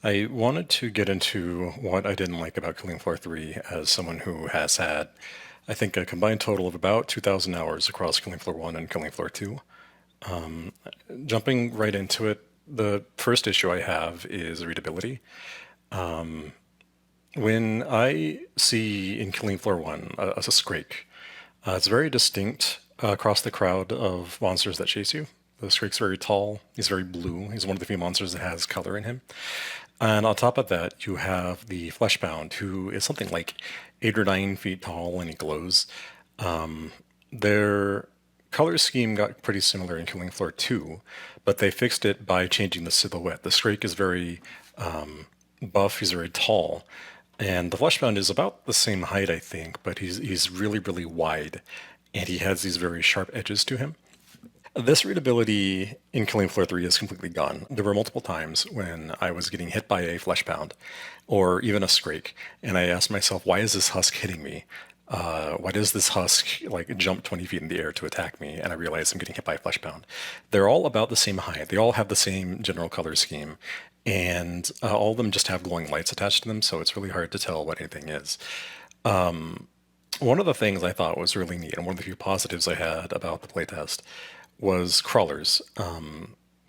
I wanted to get into what I didn't like about Killing Floor 3 as someone who has had, I think, a combined total of about 2,000 hours across Killing Floor 1 and Killing Floor 2. Jumping right into it, the first issue I have is readability. When I see in Killing Floor 1 a Scrake, it's very distinct across the crowd of monsters that chase you. The Scrake's very tall, he's very blue, he's one of the few monsters that has color in him. And on top of that, you have the Fleshbound, who is something like 8 or 9 feet tall and he glows. Their color scheme got pretty similar in Killing Floor 2, but they fixed it by changing the silhouette. The Scrake is very buff, he's very tall, and the Fleshbound is about the same height, I think, but he's really, really wide, and he has these very sharp edges to him. This readability in Killing Floor 3 is completely gone. There were multiple times when I was getting hit by a Fleshbound, or even a Scrake, and I asked myself, why is this husk hitting me? Why does this husk like jump 20 feet in the air to attack me? And I realize I'm getting hit by a Fleshbound. They're all about the same height. They all have the same general color scheme, and all of them just have glowing lights attached to them, so it's really hard to tell what anything is. One of the things I thought was really neat, and one of the few positives I had about the playtest, was crawlers.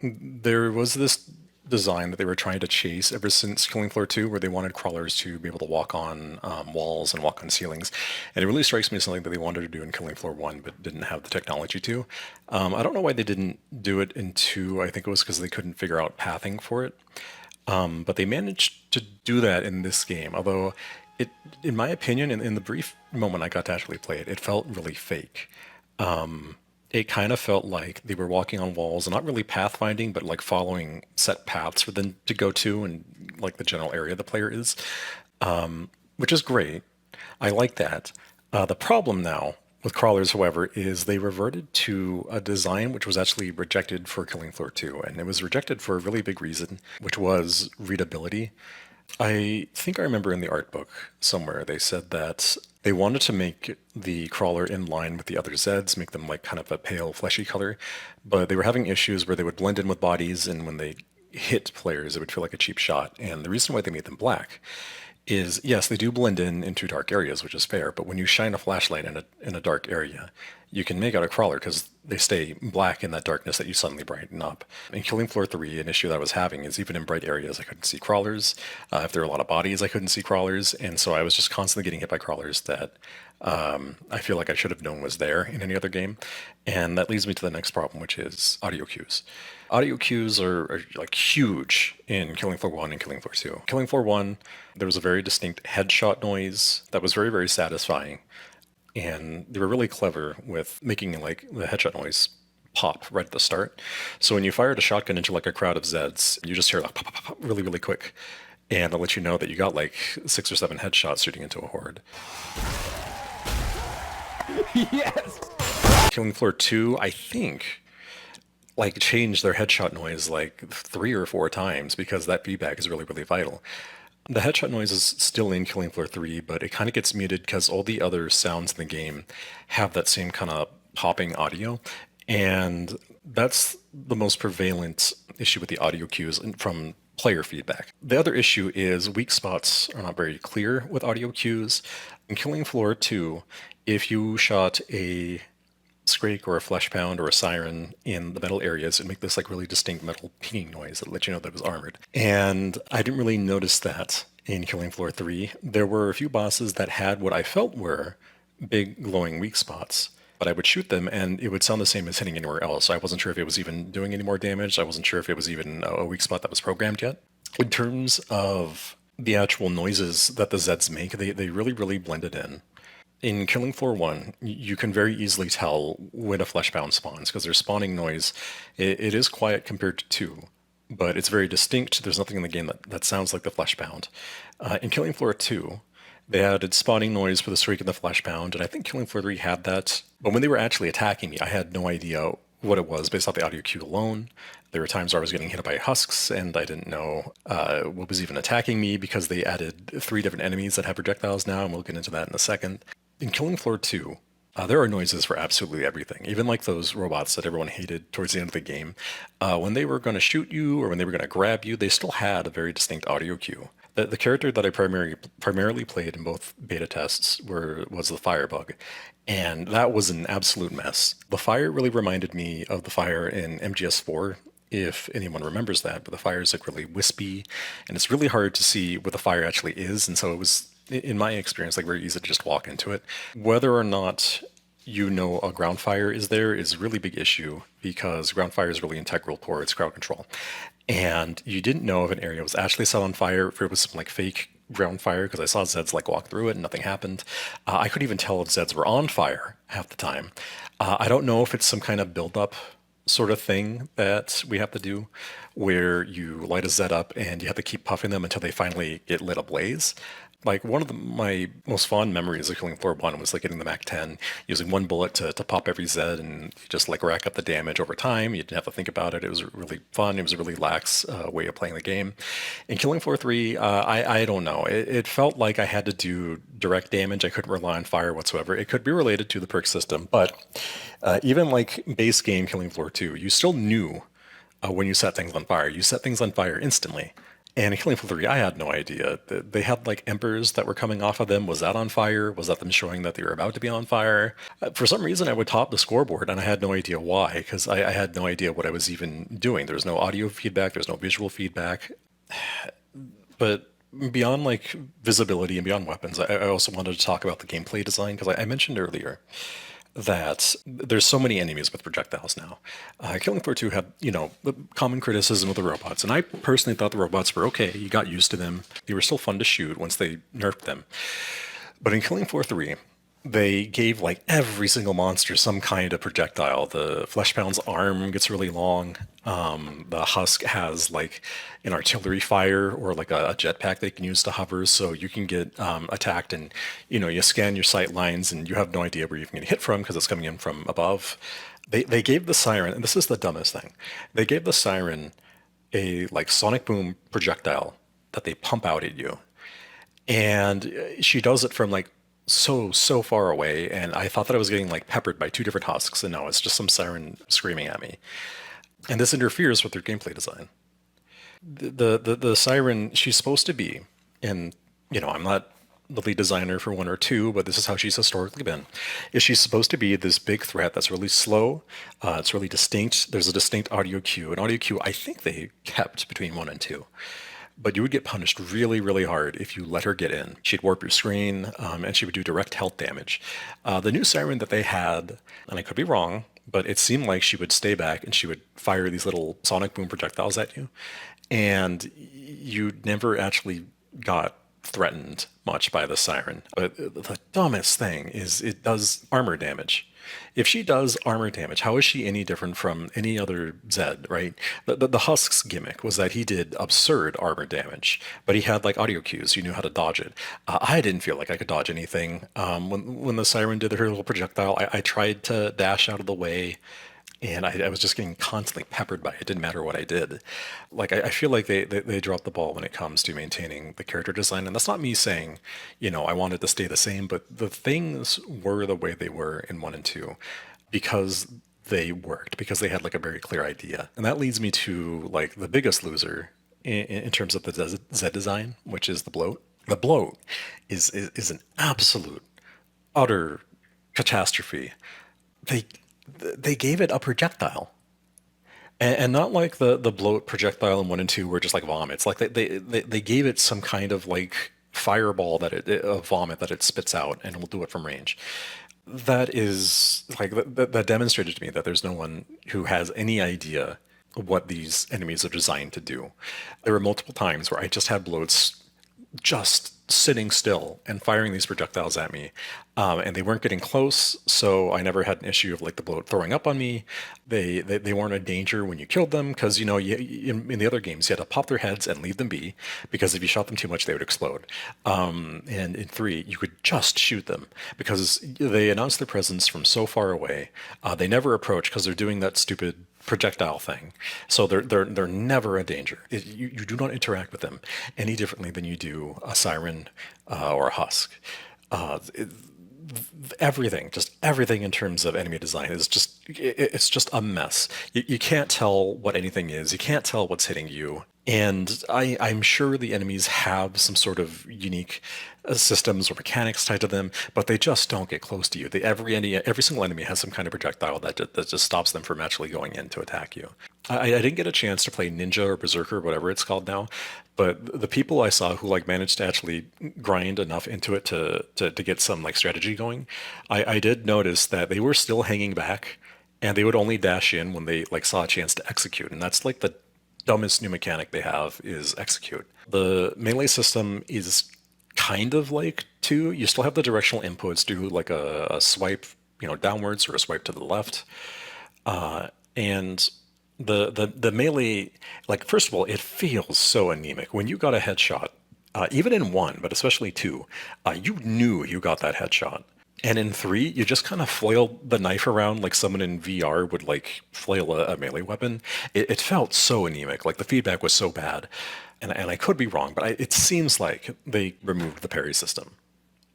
There was this design that they were trying to chase ever since Killing Floor 2, where they wanted crawlers to be able to walk on walls and walk on ceilings. And it really strikes me as something that they wanted to do in Killing Floor 1, but didn't have the technology to. I don't know why they didn't do it in 2. I think it was because they couldn't figure out pathing for it. But they managed to do that in this game, although it, in my opinion, in the brief moment I got to actually play it, it felt really fake. It kind of felt like they were walking on walls and not really pathfinding, but like following set paths for them to go to and like the general area the player is, which is great. I like that. The problem now with crawlers, however, is they reverted to a design which was actually rejected for Killing Floor 2, and it was rejected for a really big reason, which was readability. I think I remember in the art book somewhere they said that they wanted to make the crawler in line with the other Zeds, make them like kind of a pale, fleshy color, but they were having issues where they would blend in with bodies, and when they hit players, it would feel like a cheap shot. And the reason why they made them black is, yes, they do blend in into dark areas, which is fair, but when you shine a flashlight in a dark area, you can make out a crawler because they stay black in that darkness that you suddenly brighten up. In Killing Floor 3, an issue that I was having is even in bright areas, I couldn't see crawlers. If there were a lot of bodies, I couldn't see crawlers, and so I was just constantly getting hit by crawlers that I feel like I should have known was there in any other game. And that leads me to the next problem, which is audio cues. Audio cues are like huge in Killing Floor 1 and Killing Floor 2. Killing Floor 1, there was a very distinct headshot noise that was very, very satisfying. And they were really clever with making like the headshot noise pop right at the start. So when you fired a shotgun into like a crowd of Zeds, you just hear like pop, pop, pop really, really quick. And it'll let you know that you got like 6 or 7 headshots shooting into a horde. Yes! Killing Floor 2, I think, like changed their headshot noise like 3 or 4 times because that feedback is really, really vital. The headshot noise is still in Killing Floor 3, but it kind of gets muted because all the other sounds in the game have that same kind of popping audio. And that's the most prevalent issue with the audio cues from player feedback. The other issue is weak spots are not very clear with audio cues. In Killing Floor 2, if you shot a Scrake or a Fleshpound or a Siren in the metal areas, it'd make this like really distinct metal pinging noise that let you know that it was armored. And I didn't really notice that in Killing Floor 3. There were a few bosses that had what I felt were big glowing weak spots, but I would shoot them and it would sound the same as hitting anywhere else. I wasn't sure if it was even doing any more damage. I wasn't sure if it was even a weak spot that was programmed yet. In terms of the actual noises that the Zeds make, they really, really blended in. In Killing Floor 1, you can very easily tell when a Fleshbound spawns, because their spawning noise, it is quiet compared to 2, but it's very distinct. There's nothing in the game that sounds like the Fleshbound. In Killing Floor 2, they added spawning noise for the Scrake and the Fleshbound, and I think Killing Floor 3 had that, but when they were actually attacking me, I had no idea what it was based off the audio cue alone. There were times where I was getting hit by husks, and I didn't know what was even attacking me because they added 3 different enemies that have projectiles now, and we'll get into that in a second. In Killing Floor 2, There are noises for absolutely everything, even like those robots that everyone hated towards the end of the game. When they were going to shoot you or when they were going to grab you, they still had a very distinct audio cue. The character that I primarily played in both beta tests was the Firebug, and that was an absolute mess. The fire really reminded me of the fire in MGS4, if anyone remembers that, but the fire is like really wispy, and it's really hard to see what the fire actually is, and so it was, in my experience, like very easy to just walk into it. Whether or not you know a ground fire is there is a really big issue because ground fire is really integral towards crowd control. And you didn't know if an area was actually set on fire, if it was some like fake ground fire, because I saw Zeds like walk through it and nothing happened. I couldn't even tell if Zeds were on fire half the time. I don't know if it's some kind of build-up sort of thing that we have to do where you light a Zed up and you have to keep puffing them until they finally get lit ablaze. Like one of my most fond memories of killing Floor 1 was like getting the Mac 10, using one bullet to pop every Zed and just like rack up the damage over time. You didn't have to think about it. It was really fun. It was a really lax way of playing the game. In killing Floor 3, I don't know. It felt like I had to do direct damage. I couldn't rely on fire whatsoever. It could be related to the perk system, but even like base game killing Floor 2, you still knew when you set things on fire. You set things on fire instantly. And in Killing Floor 3, I had no idea. They had like embers that were coming off of them. Was that on fire? Was that them showing that they were about to be on fire? For some reason, I would top the scoreboard, and I had no idea why, because I had no idea what I was even doing. There was no audio feedback. There's no visual feedback. But beyond like visibility and beyond weapons, I also wanted to talk about the gameplay design, because I mentioned earlier that there's so many enemies with projectiles now. Killing Floor 2 had, the common criticism of the robots, and I personally thought the robots were okay. You got used to them. They were still fun to shoot once they nerfed them. But in Killing Floor 3, they gave like every single monster some kind of projectile. The Fleshpound's arm gets really long. The Husk has like an artillery fire or like a jetpack they can use to hover, so you can get attacked and you scan your sight lines and you have no idea where you're going to hit from because it's coming in from above. They gave the siren, and this is the dumbest thing. They gave the siren a like sonic boom projectile that they pump out at you, and she does it from like so far away, and I thought that I was getting like peppered by two different husks, and no, it's just some siren screaming at me. And this interferes with their gameplay design. The siren, she's supposed to be, and I'm not the lead designer for 1 or 2, but this is how she's historically been. Is she's supposed to be this big threat that's really slow, it's really distinct. There's a distinct audio cue, an audio cue I think they kept between 1 and 2. But you would get punished really, really hard if you let her get in. She'd warp your screen, and she would do direct health damage. The new siren that they had, and I could be wrong, but it seemed like she would stay back and she would fire these little sonic boom projectiles at you, and you never actually got threatened much by the siren. But the dumbest thing is it does armor damage. If she does armor damage, how is she any different from any other Zed, right? The Husk's gimmick was that he did absurd armor damage, but he had like audio cues. You knew how to dodge it. I didn't feel like I could dodge anything. When the siren did her little projectile, I tried to dash out of the way, and I was just getting constantly peppered by it. It didn't matter what I did. Like, I feel like they dropped the ball when it comes to maintaining the character design. And that's not me saying, I wanted to stay the same, but the things were the way they were in 1 and 2 because they worked, because they had like a very clear idea. And that leads me to like the biggest loser in terms of the Z design, which is the Bloat. The Bloat is an absolute, utter catastrophe. They gave it a projectile, and not like the Bloat projectile in 1 and 2 were just like vomits. Like they gave it some kind of like fireball a vomit that it spits out, and it will do it from range. That is like that demonstrated to me that there's no one who has any idea what these enemies are designed to do. There were multiple times where I just had Bloats just sitting still and firing these projectiles at me, and they weren't getting close, so I never had an issue of like the Bloat throwing up on me. They weren't a danger when you killed them, because in the other games you had to pop their heads and leave them be, because if you shot them too much they would explode. And in 3 you could just shoot them because they announced their presence from so far away. They never approach because they're doing that stupid projectile thing, so they're never a danger. You do not interact with them any differently than you do a siren or a husk. everything in terms of enemy design is it's just a mess. You can't tell what anything is. You can't tell what's hitting you. And I'm sure the enemies have some sort of unique systems or mechanics tied to them, but they just don't get close to you. Every single enemy has some kind of projectile that just stops them from actually going in to attack you. I didn't get a chance to play Ninja or Berserker, whatever it's called now, but the people I saw who like managed to actually grind enough into it to get some like strategy going, I did notice that they were still hanging back, and they would only dash in when they like saw a chance to execute, and that's like the dumbest new mechanic they have is execute. The melee system is kind of like two. You still have the directional inputs, do like a swipe, downwards or a swipe to the left. And the melee, like first of all, it feels so anemic. When you got a headshot, even in one, but especially two, you knew you got that headshot. And in three, you just kind of flail the knife around like someone in VR would like flail a melee weapon. It felt so anemic, like the feedback was so bad. And I could be wrong, but it seems like they removed the parry system,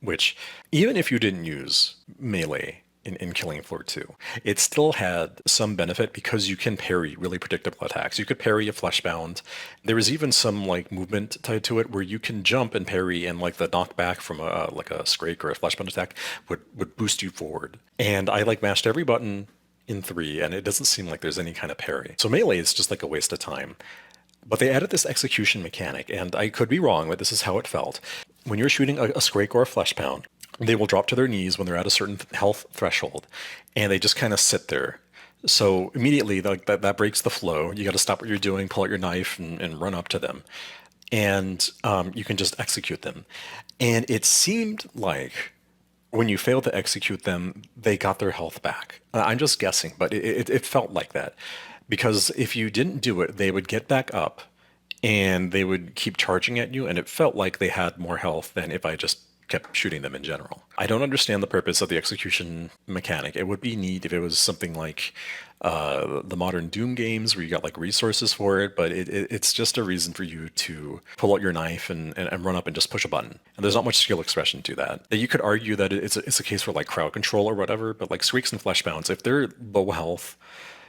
which even if you didn't use melee in Killing Floor 2, it still had some benefit because you can parry really predictable attacks. You could parry a fleshbound. There was even some like movement tied to it where you can jump and parry, and like the knockback from like a Scrake or a fleshbound attack would boost you forward. And I like mashed every button in 3, and it doesn't seem like there's any kind of parry. So melee is just like a waste of time. But they added this execution mechanic, and I could be wrong, but this is how it felt. When you're shooting a Scrake or a fleshbound, they will drop to their knees when they're at a certain health threshold, and they just kind of sit there. So immediately, that breaks the flow. You got to stop what you're doing, pull out your knife, and run up to them. And you can just execute them. And it seemed like when you failed to execute them, they got their health back. I'm just guessing, but it felt like that. Because if you didn't do it, they would get back up and they would keep charging at you, and it felt like they had more health than if I just kept shooting them in general. I don't understand the purpose of the execution mechanic. It would be neat if it was something like the modern Doom games where you got like resources for it, but it's just a reason for you to pull out your knife and run up and just push a button. And there's not much skill expression to that. You could argue that it's a case for like crowd control or whatever, but like Squeaks and Fleshbounds, if they're low health,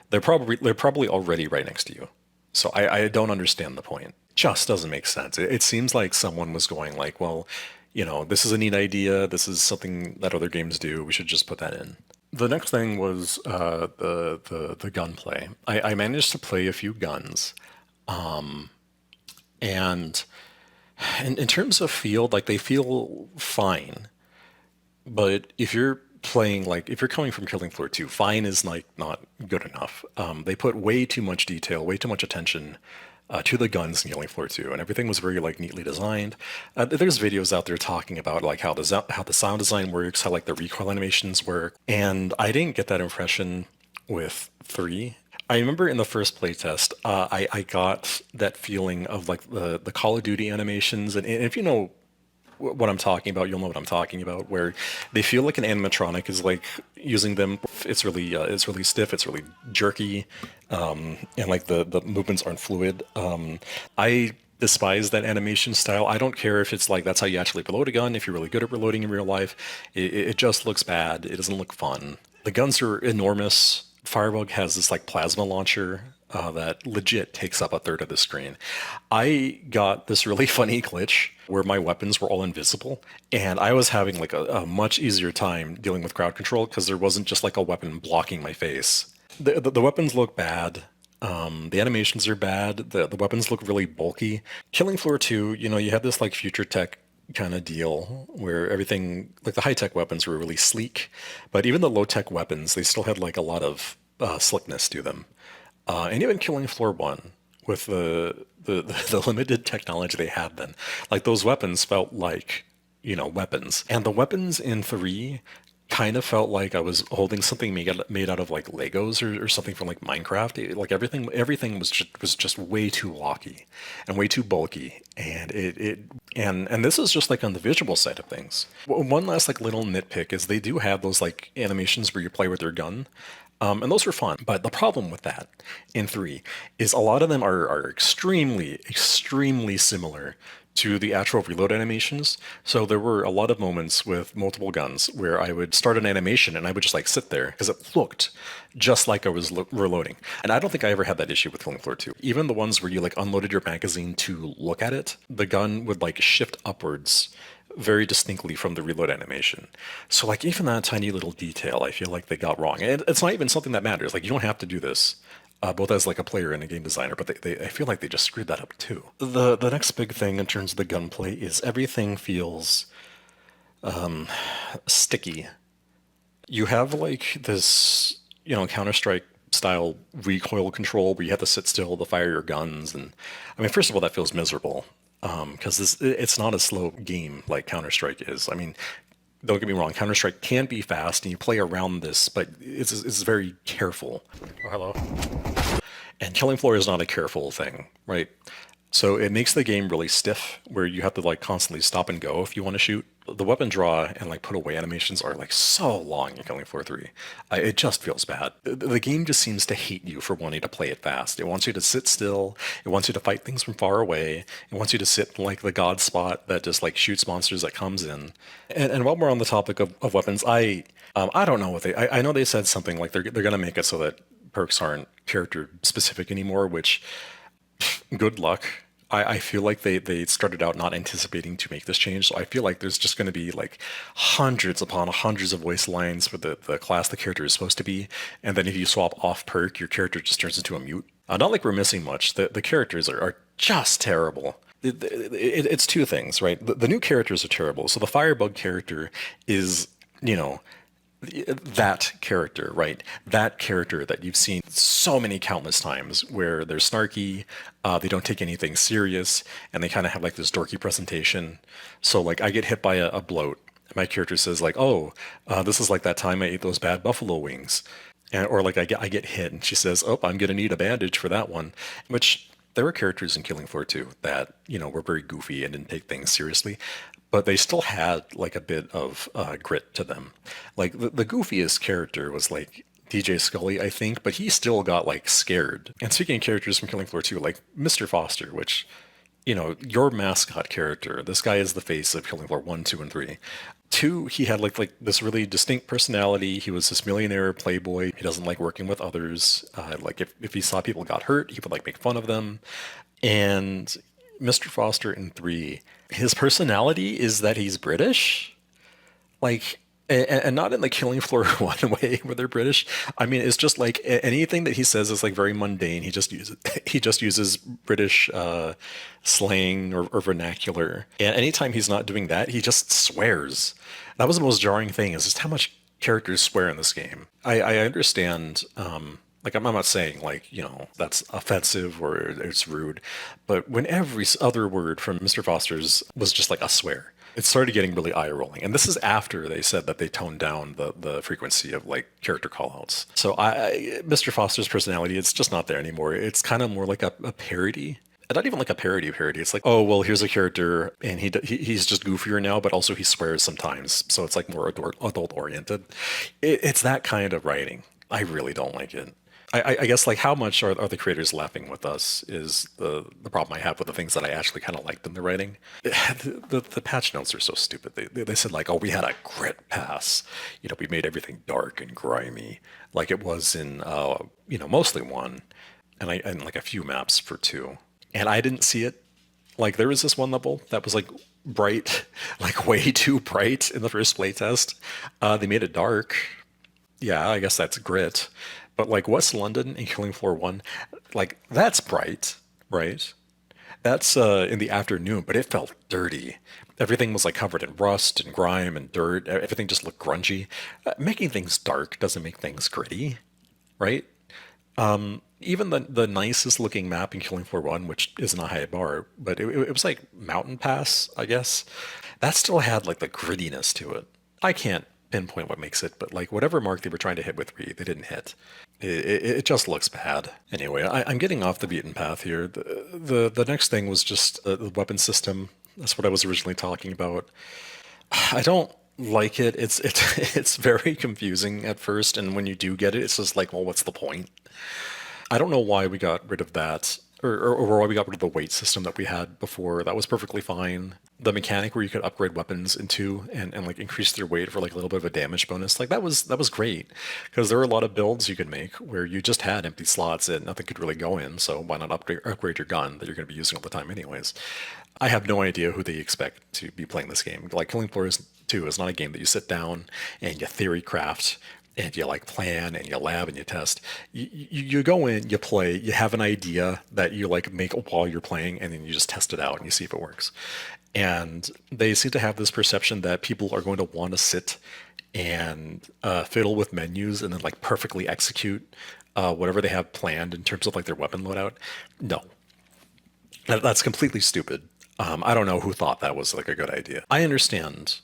they're probably already right next to you. So I don't understand the point. Just doesn't make sense. It seems like someone was going like, well, this is a neat idea. This is something that other games do. We should just put that in. The next thing was the gunplay. I managed to play a few guns, and in terms of field, like they feel fine. But if you're playing like if you're coming from Killing Floor 2, fine is like not good enough. They put way too much detail, way too much attention to the guns in Killing Floor 2, and everything was very like neatly designed. There's videos out there talking about like how the sound design works, how like the recoil animations work, and I didn't get that impression with 3. I remember in the first playtest, I got that feeling of like the Call of Duty animations, and if you know what I'm talking about, you'll know what I'm talking about, where they feel like an animatronic is like using them. It's really stiff, it's really jerky, and like the movements aren't fluid. I despise that animation style. I don't care if it's like that's how you actually reload a gun. If you're really good at reloading in real life, it just looks bad. It doesn't look fun. The guns are enormous. Firebug has this like plasma launcher that legit takes up a third of the screen. I got this really funny glitch where my weapons were all invisible, and I was having like a much easier time dealing with crowd control because there wasn't just like a weapon blocking my face. The weapons look bad. The animations are bad. The weapons look really bulky. Killing Floor 2, you had this like future tech kind of deal where everything, like the high-tech weapons were really sleek, but even the low-tech weapons, they still had like a lot of slickness to them. And even Killing Floor 1, with the limited technology they had then, like those weapons felt like, weapons. And the weapons in 3 kind of felt like I was holding something made out of like Legos or something from like Minecraft. Like everything was just way too locky and way too bulky. And this is just like on the visual side of things. One last like little nitpick is they do have those like animations where you play with your gun. And those are fun, but the problem with that in 3 is a lot of them are extremely, extremely similar to the actual reload animations. So there were a lot of moments with multiple guns where I would start an animation and I would just like sit there because it looked just like I was reloading. And I don't think I ever had that issue with Killing Floor 2. Even the ones where you like unloaded your magazine to look at it, the gun would like shift upwards very distinctly from the reload animation. So like even that tiny little detail, I feel like they got wrong. And it's not even something that matters. Like you don't have to do this. Both as like a player and a game designer, but I feel like they just screwed that up too. The next big thing in terms of the gunplay is everything feels sticky. You have like this, Counter-Strike style recoil control where you have to sit still to fire your guns, and I mean, first of all, that feels miserable because it's not a slow game like Counter-Strike is. I mean, don't get me wrong, Counter-Strike can be fast and you play around this, but it's very careful. Oh, hello. And Killing Floor is not a careful thing, right? So it makes the game really stiff, where you have to like constantly stop and go if you want to shoot. The weapon draw and like put away animations are like so long in Killing Floor 3. It just feels bad. The game just seems to hate you for wanting to play it fast. It wants you to sit still. It wants you to fight things from far away. It wants you to sit in like the god spot that just like shoots monsters that comes in. And while we're on the topic of weapons, I don't know what I know they said something like they're gonna make it so that perks aren't character specific anymore, which good luck. I feel like they started out not anticipating to make this change, so I feel like there's just going to be like hundreds upon hundreds of voice lines for the class the character is supposed to be, and then if you swap off perk, your character just turns into a mute. Not like we're missing much. The characters are just terrible. It's two things, right? The new characters are terrible. So the Firebug character is, that character, right? That character that you've seen so many countless times where they're snarky, they don't take anything serious, and they kind of have like this dorky presentation. So like I get hit by a bloat. My character says like, "Oh, this is like that time I ate those bad buffalo wings," or like I get hit, and she says, "Oh, I'm gonna need a bandage for that one," which there were characters in Killing Floor 2 that, were very goofy and didn't take things seriously, but they still had like a bit of grit to them. Like the goofiest character was like DJ Scully, I think, but he still got like scared. And speaking of characters from Killing Floor 2, like Mr. Foster, which, your mascot character, this guy is the face of Killing Floor 1, 2, and 3. 2, he had like this really distinct personality. He was this millionaire playboy. He doesn't like working with others. Like if he saw people got hurt, he would like make fun of them. And Mr. Foster in 3, his personality is that he's British. Like, and not in the Killing Floor 1 way where they're British. I mean, it's just like anything that he says is like very mundane. He just uses British slang or vernacular. And anytime he's not doing that, he just swears. That was the most jarring thing, is just how much characters swear in this game. I understand. Like, I'm not saying, like, that's offensive or it's rude, but when every other word from Mr. Foster's was just like a swear, it started getting really eye-rolling. And this is after they said that they toned down the frequency of, like, character callouts. So Mr. Foster's personality, it's just not there anymore. It's kind of more like a parody. And not even like a parody. It's like, oh, well, here's a character, and he's just goofier now, but also he swears sometimes. So it's, like, more adult-oriented. It's that kind of writing. I really don't like it. I guess like how much are the creators laughing with us is the problem I have with the things that I actually kind of liked in the writing. The patch notes are so stupid. They said like, oh, we had a grit pass. We made everything dark and grimy, like it was in mostly 1, and like a few maps for 2. And I didn't see it. Like there was this one level that was like bright, like way too bright in the first playtest. They made it dark. Yeah, I guess that's grit. But like West London in Killing Floor 1, like that's bright, right? That's in the afternoon, but it felt dirty. Everything was like covered in rust and grime and dirt. Everything just looked grungy. Making things dark doesn't make things gritty, right? Even the nicest looking map in Killing Floor 1, which isn't a high bar, but it was like Mountain Pass, I guess. That still had like the grittiness to it. I can't pinpoint what makes it, but like whatever mark they were trying to hit with 3, they didn't hit. It just looks bad. Anyway, I'm getting off the beaten path here. The next thing was just the weapon system. That's what I was originally talking about. I don't like it. It's very confusing at first, and when you do get it, it's just like, well, what's the point? I don't know why we got rid of that. or why we got rid of the weight system that we had before. That was perfectly fine. The mechanic where you could upgrade weapons into and like increase their weight for like a little bit of a damage bonus, like that was great because there were a lot of builds you could make where you just had empty slots and nothing could really go in. So why not upgrade your gun that you're going to be using all the time anyways? I have no idea who they expect to be playing this game. Like Killing Floors 2 is not a game that you sit down and you theory craft and you like plan and you lab and you test. You go in, you play, you have an idea that you like make while you're playing, and then you just test it out and you see if it works. And they seem to have this perception that people are going to want to sit and fiddle with menus and then like perfectly execute whatever they have planned in terms of like their weapon loadout. No, that's completely stupid. I don't know who thought that was like a good idea. I understand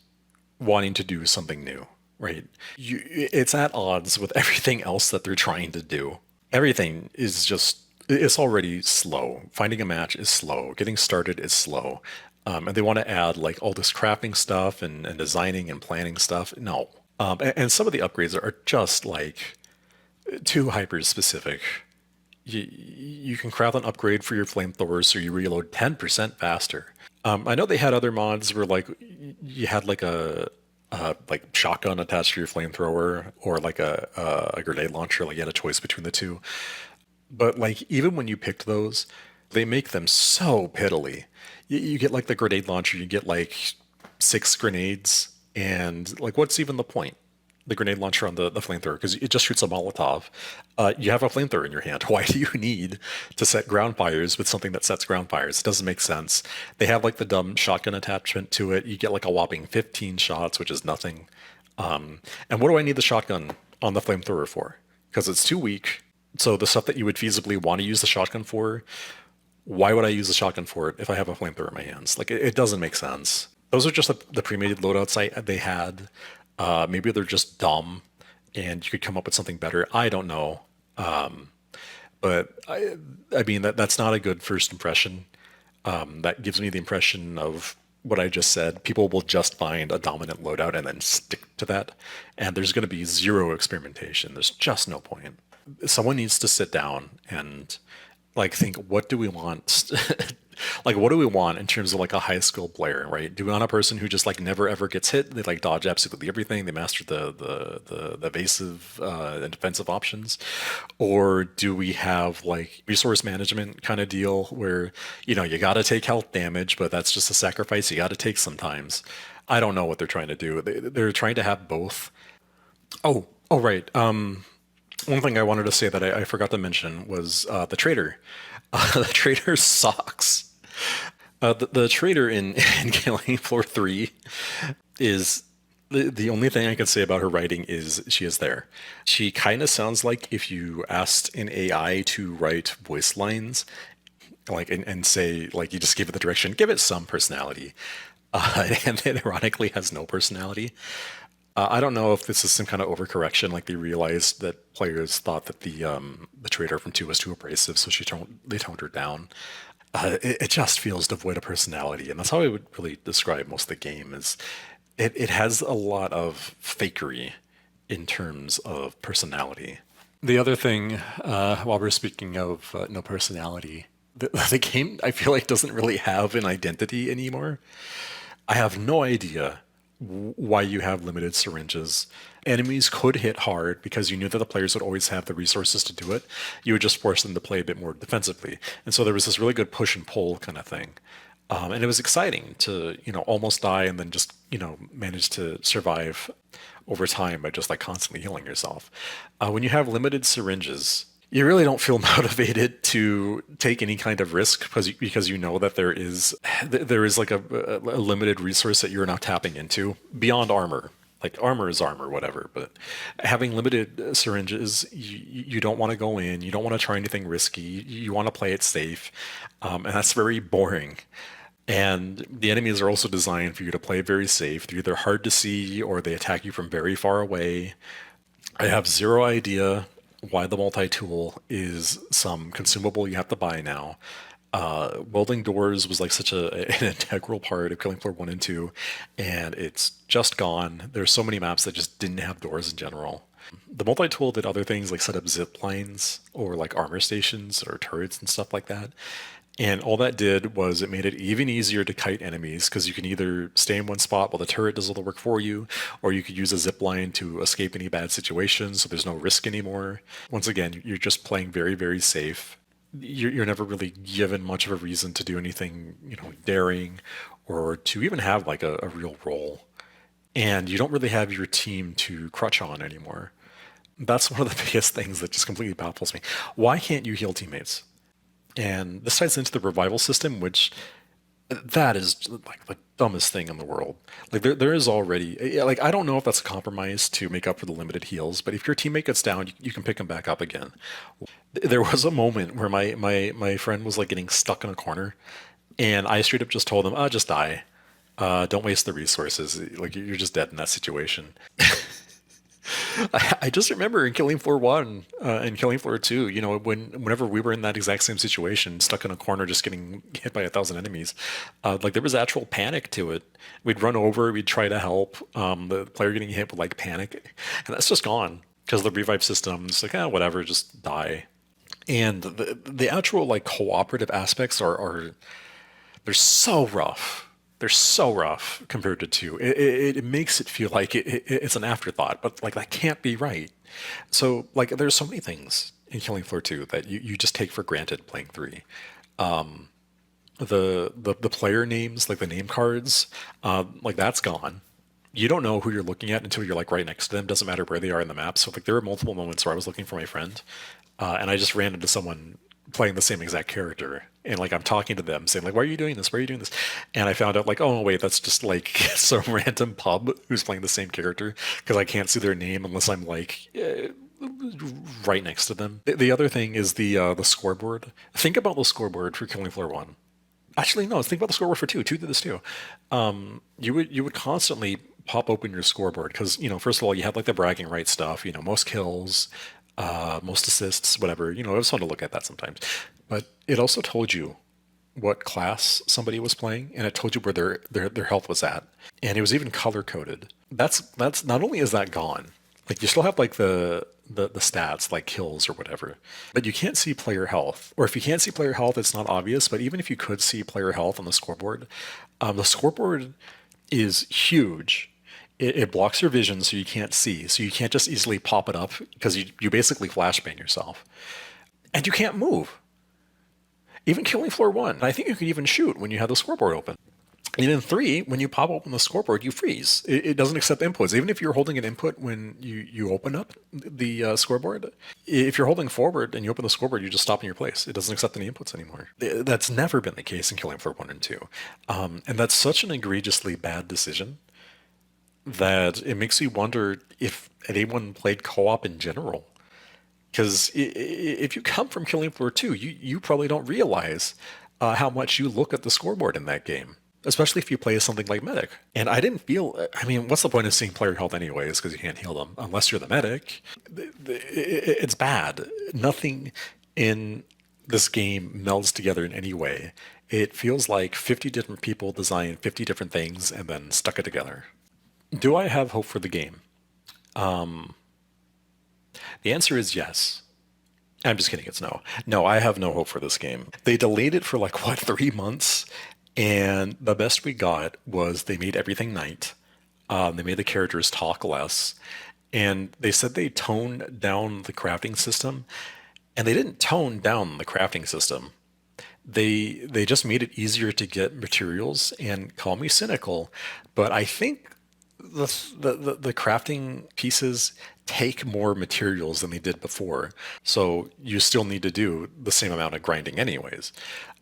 wanting to do something new, right? It's at odds with everything else that they're trying to do. Everything is just, it's already slow. Finding a match is slow. Getting started is slow. And they want to add like all this crafting stuff and designing and planning stuff. No. And some of the upgrades are just like too hyper specific. You can craft an upgrade for your flamethrower so you reload 10% faster. I know they had other mods where like you had like a like shotgun attached to your flamethrower or like a grenade launcher. Like you had a choice between the two. But like even when you picked those, they make them so piddly. You get like the grenade launcher, you get like 6 grenades, and like what's even the point? The grenade launcher on the flamethrower because it just shoots a Molotov. You have a flamethrower in your hand. Why do you need to set ground fires with something that sets ground fires? It doesn't make sense. They have like the dumb shotgun attachment to it. You get like a whopping 15 shots, which is nothing. And what do I need the shotgun on the flamethrower for? Because it's too weak. So the stuff that you would feasibly want to use the shotgun for, why would I use the shotgun for it if I have a flamethrower in my hands? Like it doesn't make sense. Those are just the pre-made loadouts they had. Maybe they're just dumb and you could come up with something better. I don't know. But I mean, that's not a good first impression. That gives me the impression of what I just said. People will just find a dominant loadout and then stick to that. And there's going to be zero experimentation. There's just no point. Someone needs to sit down and like think, what do we want? Like, what do we want in terms of like a high skill player, right? Do we want a person who just like never ever gets hit? They like dodge absolutely everything. They master the evasive and defensive options, or do we have like resource management kind of deal where you know you got to take health damage, but that's just a sacrifice you got to take sometimes. I don't know what they're trying to do. They're trying to have both. Oh, right. One thing I wanted to say that I forgot to mention was the trader. The trader sucks. The trader in Killing Floor 3 is the only thing I can say about her writing is she is there. She kind of sounds like if you asked an AI to write voice lines, like and say like you just give it the direction, give it some personality, and it ironically has no personality. I don't know if this is some kind of overcorrection, like they realized that players thought that the trader from 2 was too abrasive, so they toned her down. It just feels devoid of personality, and that's how I would really describe most of the game. Is it has a lot of fakery in terms of personality. The other thing, while we're speaking of no personality, the game I feel like doesn't really have an identity anymore. I have no idea why you have limited syringes. Enemies could hit hard because you knew that the players would always have the resources to do it. You would just force them to play a bit more defensively. And so there was this really good push and pull kind of thing. And it was exciting to, almost die and then just, manage to survive over time by just like constantly healing yourself. When you have limited syringes, you really don't feel motivated to take any kind of risk because you know that there is like a limited resource that you're now tapping into beyond armor. Like armor is armor, whatever. But having limited syringes, you don't want to go in. You don't want to try anything risky. You want to play it safe, and that's very boring. And the enemies are also designed for you to play very safe. They're either hard to see or they attack you from very far away. I have zero idea why the multi-tool is some consumable you have to buy now. Welding doors was like such an integral part of Killing Floor 1 and 2, and it's just gone. There's so many maps that just didn't have doors in general. The multi-tool did other things like set up zip lines or like armor stations or turrets and stuff like that. And all that did was it made it even easier to kite enemies because you can either stay in one spot while the turret does all the work for you, or you could use a zip line to escape any bad situations so there's no risk anymore. Once again, you're just playing very, very safe. You're never really given much of a reason to do anything, daring or to even have like a real role. And you don't really have your team to crutch on anymore. That's one of the biggest things that just completely baffles me. Why can't you heal teammates? And this ties into the revival system, which that is like the dumbest thing in the world. Like there is already like I don't know if that's a compromise to make up for the limited heals, but if your teammate gets down, you can pick him back up again. There was a moment where my friend was like getting stuck in a corner, and I straight up just told him, just die. Don't waste the resources. Like you're just dead in that situation. I just remember in Killing Floor 1 and Killing Floor 2, whenever we were in that exact same situation, stuck in a corner just getting hit by 1,000 enemies, like there was actual panic to it. We'd run over, we'd try to help. The player getting hit would like panic, and that's just gone because the revive system's like, whatever, just die. And the actual like cooperative aspects are they're so rough. They're so rough compared to two. It makes it feel like it's an afterthought, but like that can't be right. So like there's so many things in Killing Floor 2 that you just take for granted playing 3. The player names, like the name cards, like that's gone. You don't know who you're looking at until you're like right next to them. Doesn't matter where they are in the map. So like there were multiple moments where I was looking for my friend, and I just ran into someone playing the same exact character, and like I'm talking to them saying like, why are you doing this, why are you doing this, and I found out like, oh wait, that's just like some random pub who's playing the same character because I can't see their name unless I'm like right next to them. The other thing is the scoreboard. Think about the scoreboard for Killing Floor 1. Actually, no, think about the scoreboard for 2. 2 did this too. You would constantly pop open your scoreboard because first of all you had like the bragging rights stuff, most kills, most assists, whatever. It was fun to look at that sometimes. But it also told you what class somebody was playing, and it told you where their health was at, and it was even color coded. That's not only is that gone, like you still have like the stats like kills or whatever, but you can't see player health. Or if you can't see player health, it's not obvious. But even if you could see player health on the scoreboard is huge. It blocks your vision so you can't see. So you can't just easily pop it up because you basically flashbang yourself. And you can't move. Even Killing Floor 1, I think you can even shoot when you have the scoreboard open. And in 3, when you pop open the scoreboard, you freeze. It doesn't accept inputs. Even if you're holding an input when you open up the scoreboard, if you're holding forward and you open the scoreboard, you just stop in your place. It doesn't accept any inputs anymore. That's never been the case in Killing Floor 1 and 2. And that's such an egregiously bad decision that it makes you wonder if anyone played co-op in general. Because if you come from Killing Floor 2, you probably don't realize how much you look at the scoreboard in that game, especially if you play as something like Medic. And I didn't feel, I mean, what's the point of seeing player health anyways, because you can't heal them unless you're the Medic. It's bad. Nothing in this game melds together in any way. It feels like 50 different people designed 50 different things and then stuck it together. Do I have hope for the game? The answer is yes. I'm just kidding, it's no. No, I have no hope for this game. They delayed it for like, what, 3 months? And the best we got was they made everything night. They made the characters talk less. And they said they toned down the crafting system. And they didn't tone down the crafting system. They just made it easier to get materials, and call me cynical, but I think the crafting pieces take more materials than they did before. So you still need to do the same amount of grinding anyways.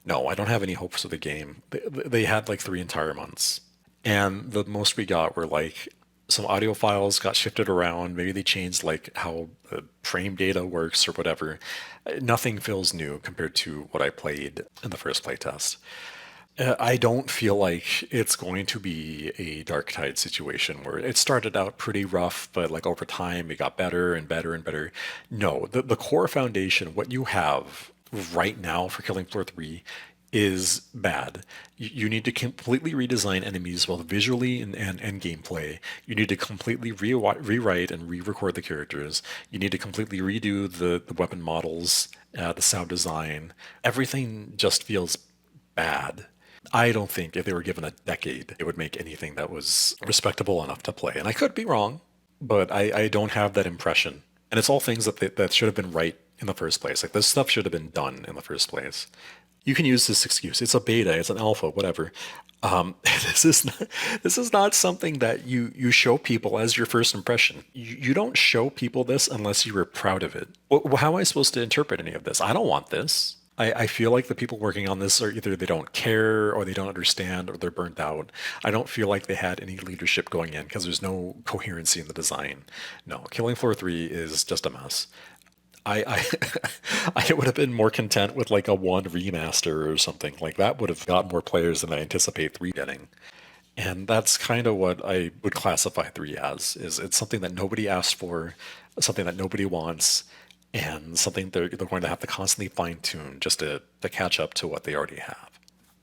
No, I don't have any hopes for the game. They had like 3 entire months. And the most we got were like some audio files got shifted around. Maybe they changed like how the frame data works or whatever. Nothing feels new compared to what I played in the first playtest. I don't feel like it's going to be a Dark Tide situation where it started out pretty rough, but like over time it got better and better and better. No, the core foundation, what you have right now for Killing Floor 3, is bad. You need to completely redesign enemies both visually and gameplay. You need to completely rewrite and re-record the characters. You need to completely redo the weapon models, the sound design. Everything just feels bad. I don't think if they were given a decade, it would make anything that was respectable enough to play. And I could be wrong, but I don't have that impression. And it's all things that should have been right in the first place. Like this stuff should have been done in the first place. You can use this excuse. It's a beta, it's an alpha, whatever. This is not something that you show people as your first impression. You don't show people this unless you were proud of it. How am I supposed to interpret any of this? I don't want this. I feel like the people working on this are either they don't care or they don't understand or they're burnt out. I don't feel like they had any leadership going in because there's no coherency in the design. No, Killing Floor 3 is just a mess. I I would have been more content with like a one remaster or something. Like that would have got more players than I anticipate 3 getting. And that's kind of what I would classify 3 as, is it's something that nobody asked for, something that nobody wants, and something they're going to have to constantly fine tune just to catch up to what they already have.